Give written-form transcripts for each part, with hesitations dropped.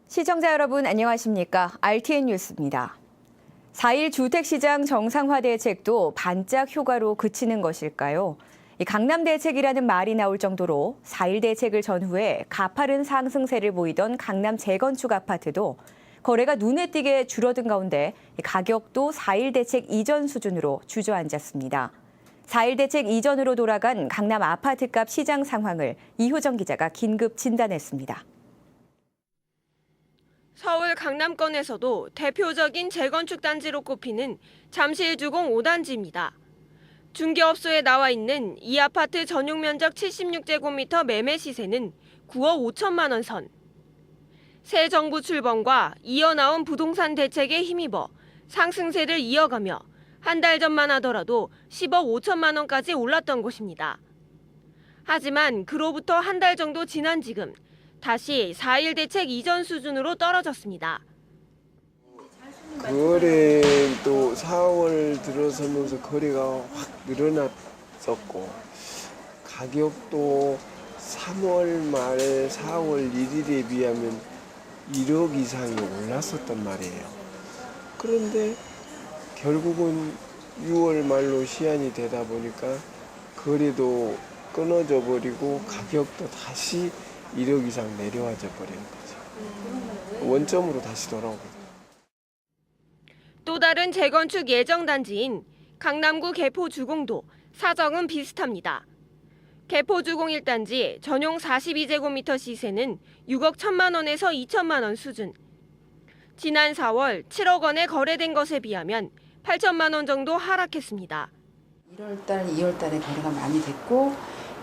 시청자 여러분 안녕하십니까? RTN 뉴스입니다. 4일 주택시장 정상화 대책도 반짝 효과로 그치는 것일까요? 강남 대책이라는 말이 나올 정도로 4일 대책을 전후해 가파른 상승세를 보이던 강남 재건축 아파트도 거래가 눈에 띄게 줄어든 가운데 가격도 4일 대책 이전 수준으로 주저앉았습니다. 4일 대책 이전으로 돌아간 강남 아파트값 시장 상황을 이효정 기자가 긴급 진단했습니다. 서울 강남권에서도 대표적인 재건축 단지로 꼽히는 잠실주공 5단지입니다. 중개업소에 나와 있는 이 아파트 전용 면적 76제곱미터 매매 시세는 9억 5천만 원 선. 새 정부 출범과 이어나온 부동산 대책에 힘입어 상승세를 이어가며 한 달 전만 하더라도 10억 5천만 원까지 올랐던 곳입니다. 하지만 그로부터 한 달 정도 지난 지금 다시 4일 대책 이전 수준으로 떨어졌습니다. 거래도 4월 들어서면서 거래가 확 늘어났었고 가격도 3월 말 4월 1일에 비하면 1억 이상이 올랐었단 말이에요. 그런데 결국은 6월 말로 시한이 되다 보니까 거래도 끊어져 버리고 가격도 다시 1억 이상 내려와져 버리는 거죠. 원점으로 다시 돌아오게 돼요. 또 다른 재건축 예정 단지인 강남구 개포주공도 사정은 비슷합니다. 개포주공 1단지 전용 42제곱미터 시세는 6억 1천만 원에서 2천만 원 수준. 지난 4월 7억 원에 거래된 것에 비하면 8천만 원 정도 하락했습니다. 1월달, 2월달에 거래가 많이 됐고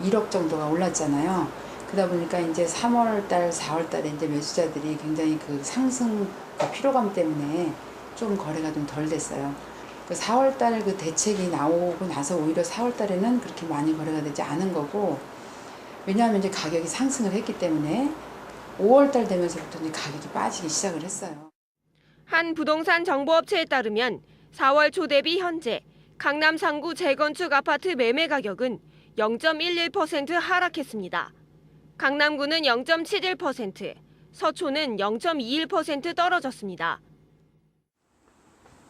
1억 정도가 올랐잖아요. 그러다 보니까 이제 3월달, 4월달에 이제 매수자들이 굉장히 그 상승 피로감 때문에 좀 거래가 좀 덜 됐어요. 그 4월달 그 대책이 나오고 나서 오히려 4월달에는 그렇게 많이 거래가 되지 않은 거고, 왜냐하면 이제 가격이 상승을 했기 때문에 5월달 되면서부터 이제 가격이 빠지기 시작을 했어요. 한 부동산 정보업체에 따르면 4월 초 대비 현재 강남 상구 재건축 아파트 매매 가격은 0.11% 하락했습니다. 강남구는 0.71%, 서초는 0.21% 떨어졌습니다.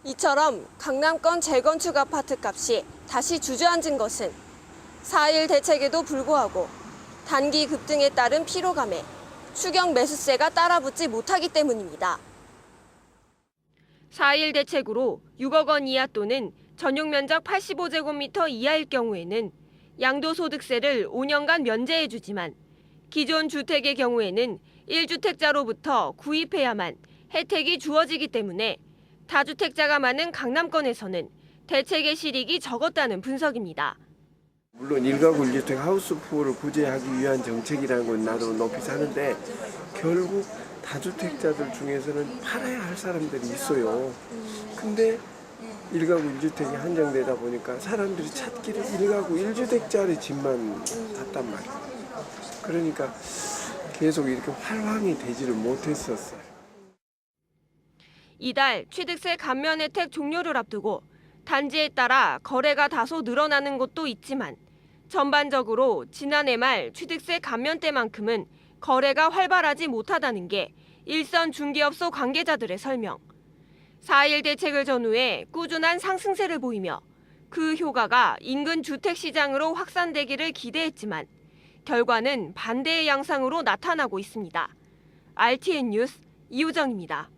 이처럼 강남권 재건축 아파트 값이 다시 주저앉은 것은 4일 대책에도 불구하고 단기 급등에 따른 피로감에 추경 매수세가 따라붙지 못하기 때문입니다. 4일 대책으로 6억 원 이하 또는 전용 면적 85제곱미터 이하일 경우에는 양도소득세를 5년간 면제해주지만 기존 주택의 경우에는 1주택자로부터 구입해야만 혜택이 주어지기 때문에 다주택자가 많은 강남권에서는 대책의 실익이 적었다는 분석입니다. 물론 1가구 1주택 하우스푸어를 구제하기 위한 정책이라는 건 나도 높이 사는데 결국 다주택자들 중에서는 팔아야 할 사람들이 있어요. 근데 1가구 1주택이 한정되다 보니까 사람들이 찾기를 1가구 1주택짜리 집만 샀단 말이에요. 그러니까 계속 이렇게 활황이 되지를 못했었어요. 이달 취득세 감면 혜택 종료를 앞두고 단지에 따라 거래가 다소 늘어나는 곳도 있지만 전반적으로 지난해 말 취득세 감면 때만큼은 거래가 활발하지 못하다는 게 일선 중개업소 관계자들의 설명. 4일 대책을 전후해 꾸준한 상승세를 보이며 그 효과가 인근 주택시장으로 확산되기를 기대했지만 결과는 반대의 양상으로 나타나고 있습니다. RTN 뉴스 이효정입니다.